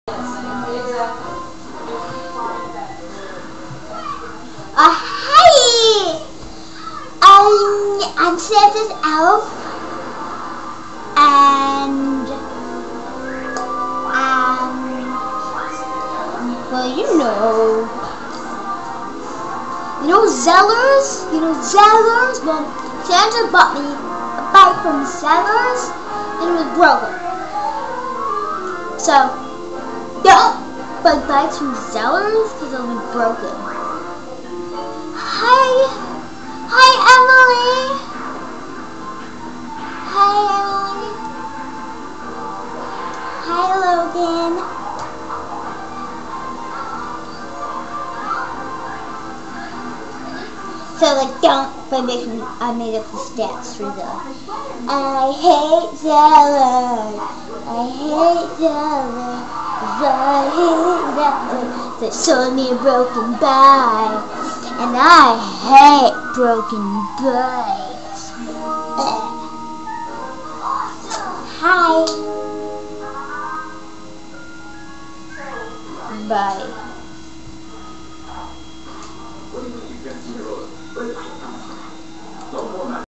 Hey! I'm Santa's elf, and well, Zellers. Zellers. Well, Santa bought me a bike from Zellers, and it was broken. So don't buy bikes from Zellers because it'll be broken. Hi, Emily. Hi, Emily. Hi, Logan. So don't, but I made up the stats for the. I hate Zellers. I hate Zellers. I hate Zellers. They sold me a broken bike. And I hate broken bikes. Hi. Bye.